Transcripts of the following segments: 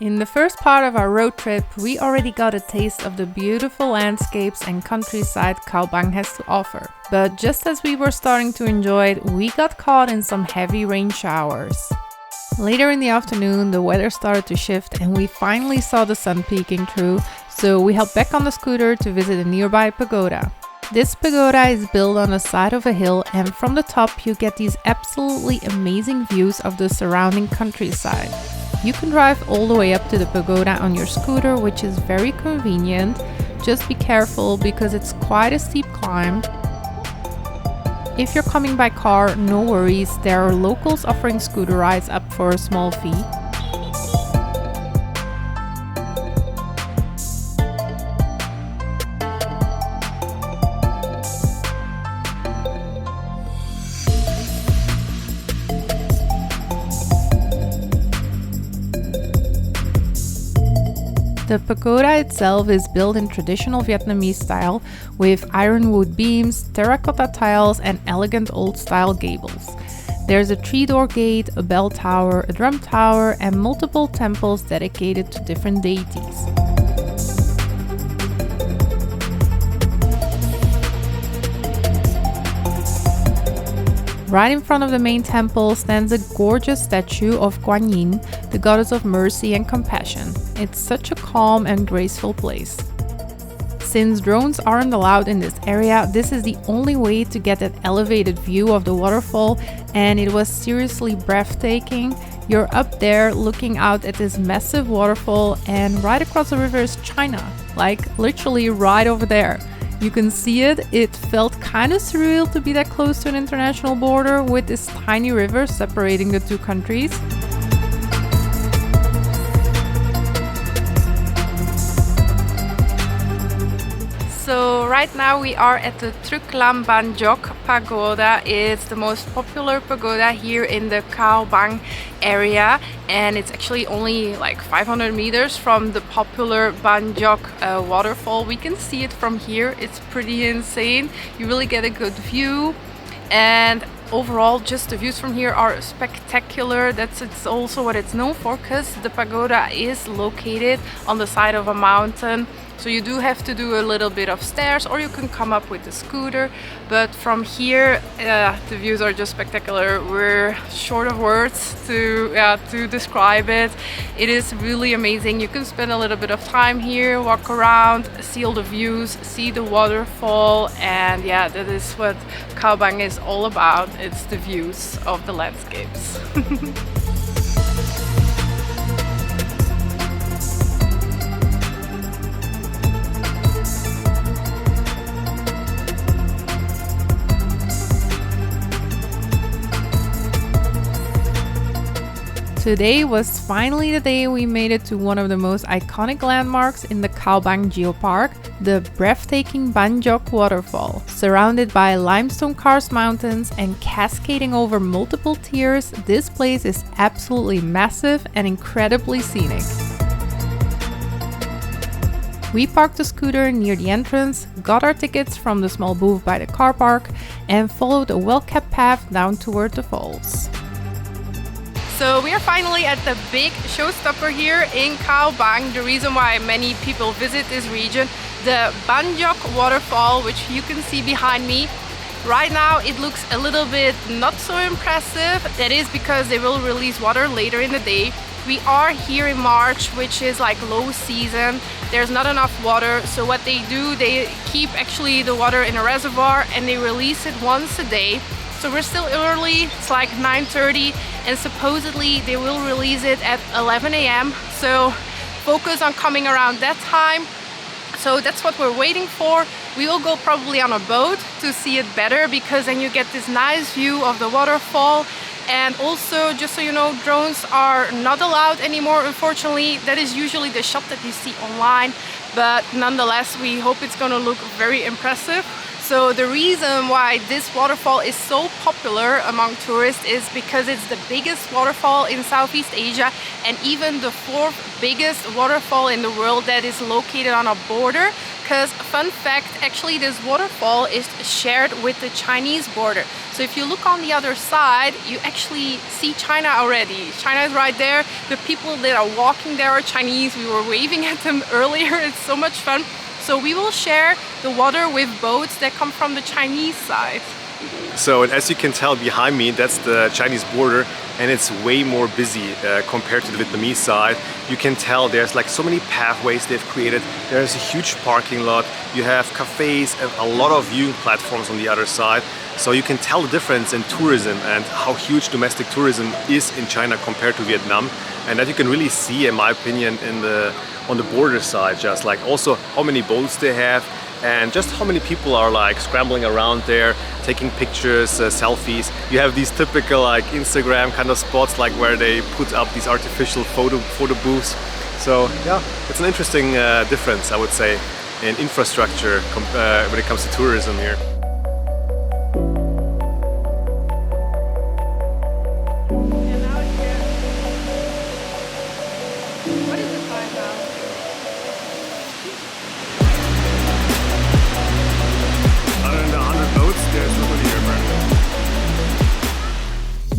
In the first part of our road trip, we already got a taste of the beautiful landscapes and countryside Cao Bang has to offer. But just as we were starting to enjoy it, we got caught in some heavy rain showers. Later in the afternoon, the weather started to shift and we finally saw the sun peeking through, so we hopped back on the scooter to visit a nearby pagoda. This pagoda is built on the side of a hill, and from the top you get these absolutely amazing views of the surrounding countryside. You can drive all the way up to the pagoda on your scooter, which is very convenient. Just be careful because it's quite a steep climb. If you're coming by car, no worries, there are locals offering scooter rides up for a small fee. The pagoda itself is built in traditional Vietnamese style with ironwood beams, terracotta tiles and elegant old-style gables. There's a 3-door gate, a bell tower, a drum tower and multiple temples dedicated to different deities. Right in front of the main temple stands a gorgeous statue of Guan Yin, the goddess of mercy and compassion. It's such a calm and graceful place. Since drones aren't allowed in this area, this is the only way to get that elevated view of the waterfall, and it was seriously breathtaking. You're up there looking out at this massive waterfall, and right across the river is China, like literally right over there. You can see it. It felt kind of surreal to be that close to an international border with this tiny river separating the two countries. So right now we are at the Truc Lam Ban Gioc Pagoda. It's the most popular pagoda here in the Cao Bang area, and it's actually only like 500 meters from the popular Ban Gioc waterfall. We can see it from here. It's pretty insane. You really get a good view, and overall just the views from here are spectacular. It's also what it's known for, because the pagoda is located on the side of a mountain. So you do have to do a little bit of stairs, or you can come up with the scooter. But from here, the views are just spectacular. We're short of words to describe it. It is really amazing. You can spend a little bit of time here, walk around, see all the views, see the waterfall, and yeah, that is what Cao Bang is all about. It's the views of the landscapes. Today was finally the day we made it to one of the most iconic landmarks in the Cao Bang Geopark, the breathtaking Ban Gioc Waterfall. Surrounded by limestone karst mountains and cascading over multiple tiers, this place is absolutely massive and incredibly scenic. We parked the scooter near the entrance, got our tickets from the small booth by the car park, and followed a well-kept path down toward the falls. So we are finally at the big showstopper here in Cao Bang, the reason why many people visit this region, the Ban Gioc Waterfall, which you can see behind me. Right now it looks a little bit not so impressive. That is because they will release water later in the day. We are here in March, which is like low season. There's not enough water, so what they do, they keep actually the water in a reservoir and they release it once a day. So we're still early, it's like 9:30, and supposedly they will release it at 11 a.m. So focus on coming around that time. So that's what we're waiting for. We will go probably on a boat to see it better, because then you get this nice view of the waterfall. And also, just so you know, drones are not allowed anymore, unfortunately. That is usually the shot that you see online, but nonetheless we hope it's gonna look very impressive. So the reason why this waterfall is so popular among tourists is because it's the biggest waterfall in Southeast Asia, and even the 4th biggest waterfall in the world that is located on a border because fun fact, actually this waterfall is shared with the Chinese border. So if you look on the other side, you actually see China already. China is right there. The people that are walking there are Chinese. We were waving at them earlier. It's so much fun. So we will share the water with boats that come from the Chinese side. So, and as you can tell behind me, that's the Chinese border, and it's way more busy compared to the Vietnamese side. You can tell there's like so many pathways they've created. There's a huge parking lot. You have cafes and a lot of viewing platforms on the other side. So you can tell the difference in tourism and how huge domestic tourism is in China compared to Vietnam. And that you can really see, in my opinion, on the border side, just like also how many boats they have and just how many people are like scrambling around there, taking pictures, selfies. You have these typical like Instagram kind of spots, like where they put up these artificial photo booths. So yeah, it's an interesting difference, I would say, in infrastructure when it comes to tourism here.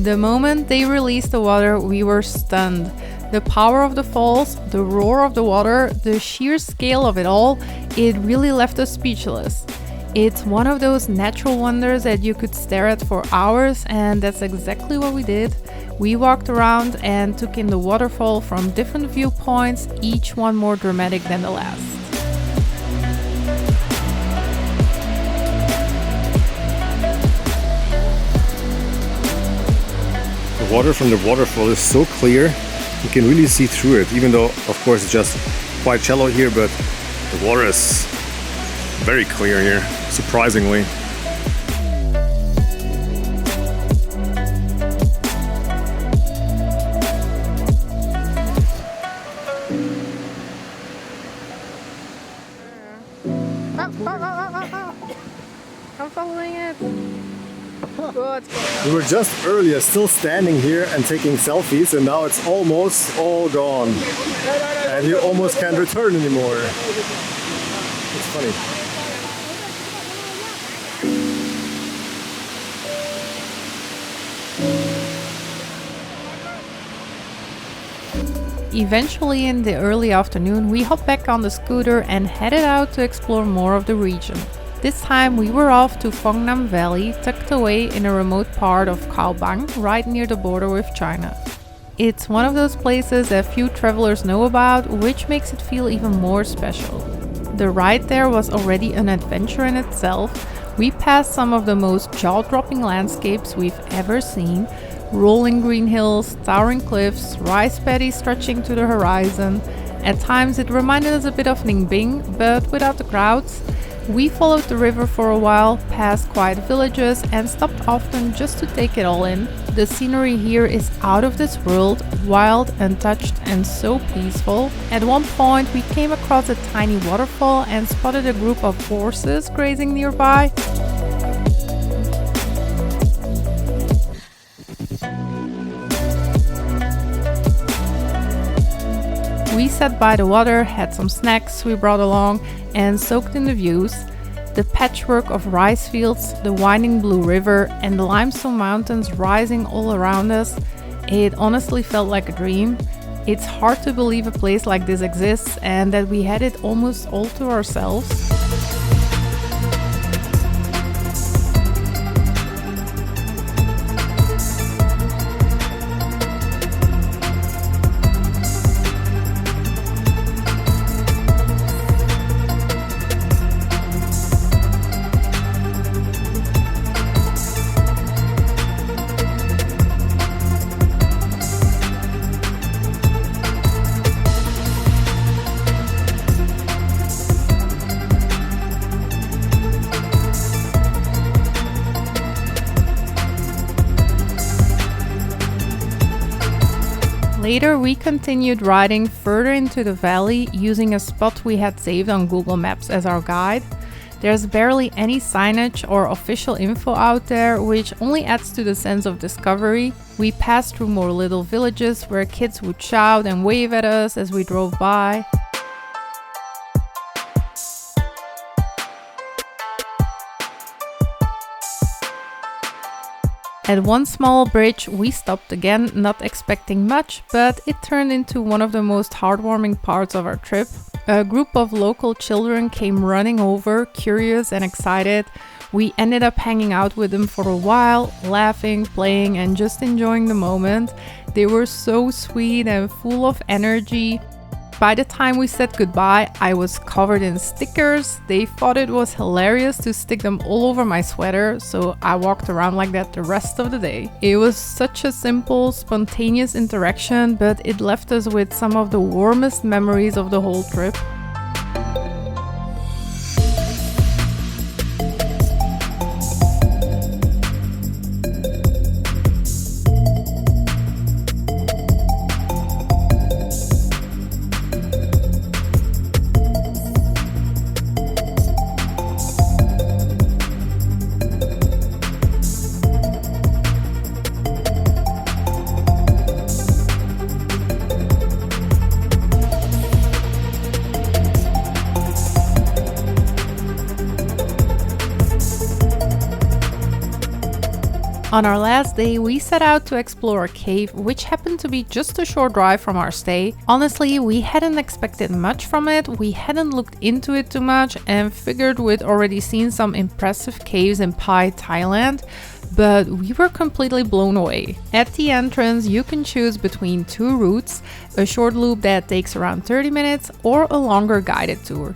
The moment they released the water, we were stunned. The power of the falls, the roar of the water, the sheer scale of it all, it really left us speechless. It's one of those natural wonders that you could stare at for hours, and that's exactly what we did. We walked around and took in the waterfall from different viewpoints, each one more dramatic than the last. The water from the waterfall is so clear, you can really see through it, even though of course it's just quite shallow here, but the water is very clear here, surprisingly. I'm following it. Good. We were just earlier still standing here and taking selfies, and now it's almost all gone. And you almost can't return anymore. It's funny. Eventually, in the early afternoon, we hopped back on the scooter and headed out to explore more of the region. This time we were off to Phong Nam Valley, tucked away in a remote part of Cao Bang, right near the border with China. It's one of those places that few travelers know about, which makes it feel even more special. The ride there was already an adventure in itself. We passed some of the most jaw-dropping landscapes we've ever seen. Rolling green hills, towering cliffs, rice paddies stretching to the horizon. At times it reminded us a bit of Ninh Binh, but without the crowds. We followed the river for a while, passed quiet villages, and stopped often just to take it all in. The scenery here is out of this world, wild, untouched, and so peaceful. At one point we came across a tiny waterfall and spotted a group of horses grazing nearby. We sat by the water, had some snacks we brought along, and soaked in the views. The patchwork of rice fields, the winding blue river, and the limestone mountains rising all around us. It honestly felt like a dream. It's hard to believe a place like this exists and that we had it almost all to ourselves. Later, we continued riding further into the valley using a spot we had saved on Google Maps as our guide. There's barely any signage or official info out there, which only adds to the sense of discovery. We passed through more little villages where kids would shout and wave at us as we drove by. At one small bridge, we stopped again, not expecting much, but it turned into one of the most heartwarming parts of our trip. A group of local children came running over, curious and excited. We ended up hanging out with them for a while, laughing, playing, and just enjoying the moment. They were so sweet and full of energy. By the time we said goodbye, I was covered in stickers. They thought it was hilarious to stick them all over my sweater, so I walked around like that the rest of the day. It was such a simple, spontaneous interaction, but it left us with some of the warmest memories of the whole trip. On our last day, we set out to explore a cave, which happened to be just a short drive from our stay. Honestly, we hadn't expected much from it, we hadn't looked into it too much, and figured we'd already seen some impressive caves in Pai, Thailand, but we were completely blown away. At the entrance, you can choose between two routes, a short loop that takes around 30 minutes or a longer guided tour.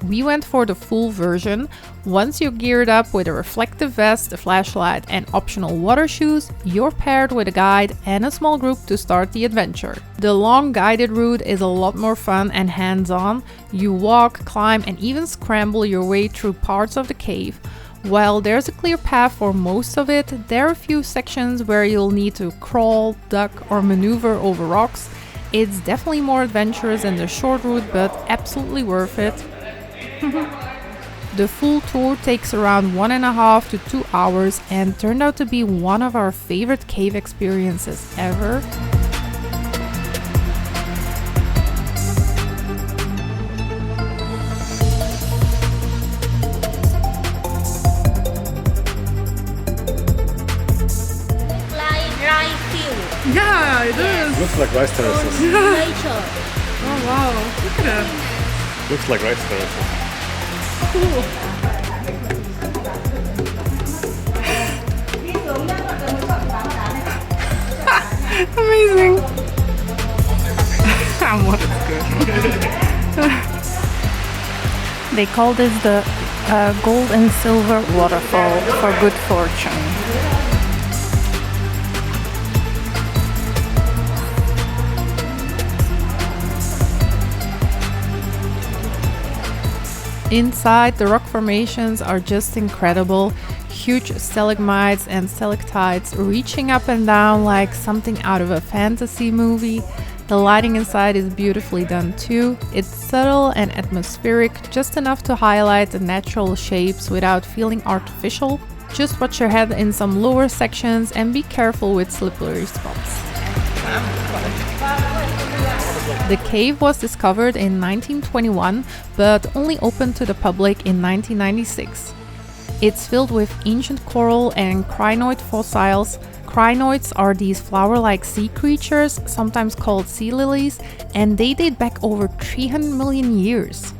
We went for the full version. Once you're geared up with a reflective vest, a flashlight, and optional water shoes, you're paired with a guide and a small group to start the adventure. The long guided route is a lot more fun and hands-on. You walk, climb, and even scramble your way through parts of the cave. While there's a clear path for most of it, there are a few sections where you'll need to crawl, duck, or maneuver over rocks. It's definitely more adventurous than the short route, but absolutely worth it. The full tour takes around 1.5 to 2 hours and turned out to be one of our favorite cave experiences ever. Like rice field. Yeah, it is. Looks like rice terraces. Nature. Oh wow, look at that. Looks like rice terraces. Cool. Amazing. What is good. They call this the gold and silver waterfall for good fortune. Inside, the rock formations are just incredible. Huge stalagmites and stalactites reaching up and down like something out of a fantasy movie. The lighting inside is beautifully done too. It's subtle and atmospheric, just enough to highlight the natural shapes without feeling artificial. Just watch your head in some lower sections and be careful with slippery spots. The cave was discovered in 1921, but only opened to the public in 1996. It's filled with ancient coral and crinoid fossils. Crinoids are these flower-like sea creatures, sometimes called sea lilies, and they date back over 300 million years.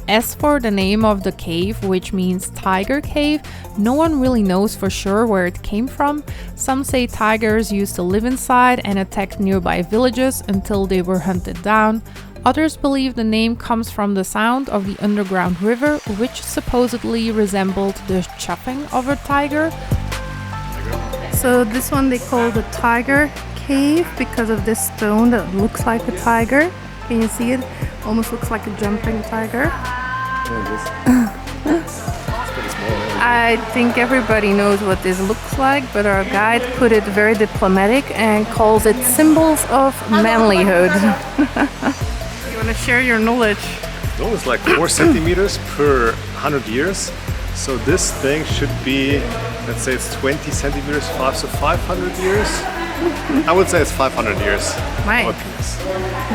As for the name of the cave, which means tiger cave, no one really knows for sure where it came from. Some say tigers used to live inside and attack nearby villages until they were hunted down. Others believe the name comes from the sound of the underground river, which supposedly resembled the chuffing of a tiger. So this one they call the tiger cave because of this stone that looks like a tiger. Can you see it? Almost looks like a jumping tiger. I think everybody knows what this looks like, but our guide put it very diplomatic and calls it symbols of manlyhood. You want to share your knowledge? It's almost like 4 centimeters per 100 years. So this thing should be, let's say it's 20 centimeters, so 500 years. I would say it's 500 years. Right.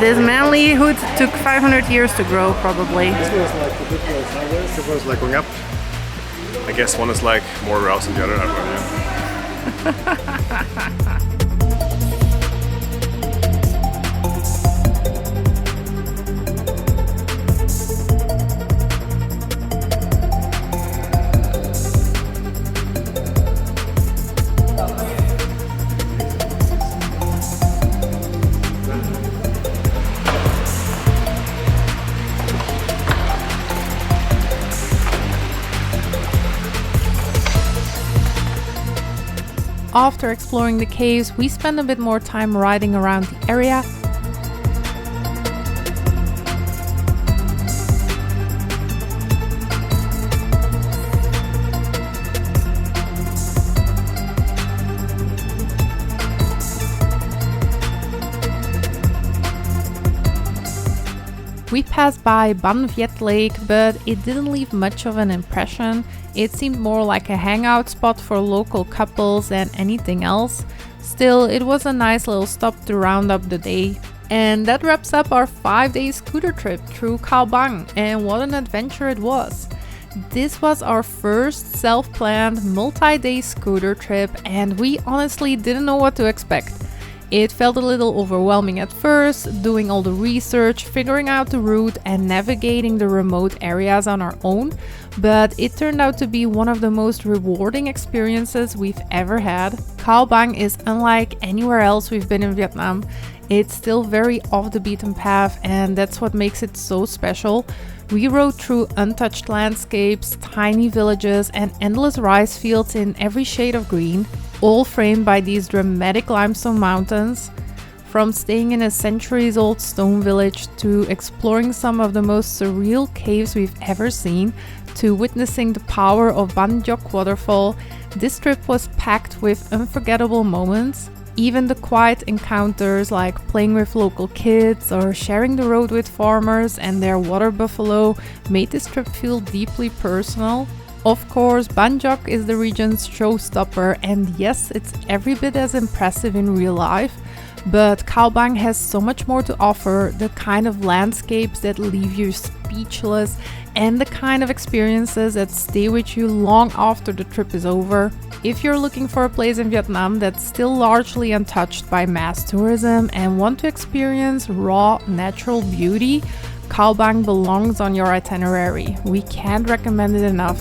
This manlyhood took 500 years to grow, probably. This one is like a bit more sideways, the one is like going up. I guess one is like more aroused than the other. Yeah. After exploring the caves, we spent a bit more time riding around the area. We passed by Ban Viet Lake, but it didn't leave much of an impression. It seemed more like a hangout spot for local couples than anything else. Still, it was a nice little stop to round up the day. And that wraps up our 5-day scooter trip through Cao Bang, and what an adventure it was. This was our first self-planned multi-day scooter trip, and we honestly didn't know what to expect. It felt a little overwhelming at first, doing all the research, figuring out the route and navigating the remote areas on our own, but it turned out to be one of the most rewarding experiences we've ever had. Cao Bang is unlike anywhere else we've been in Vietnam. It's still very off the beaten path, and that's what makes it so special. We rode through untouched landscapes, tiny villages and endless rice fields in every shade of green, all framed by these dramatic limestone mountains. From staying in a centuries-old stone village to exploring some of the most surreal caves we've ever seen, to witnessing the power of Gioc Waterfall, this trip was packed with unforgettable moments. Even the quiet encounters like playing with local kids or sharing the road with farmers and their water buffalo made this trip feel deeply personal. Of course, Gioc is the region's showstopper, and yes, it's every bit as impressive in real life. But Cao Bang has so much more to offer, the kind of landscapes that leave you speechless and the kind of experiences that stay with you long after the trip is over. If you're looking for a place in Vietnam that's still largely untouched by mass tourism and want to experience raw, natural beauty, Cao Bang belongs on your itinerary. We can't recommend it enough.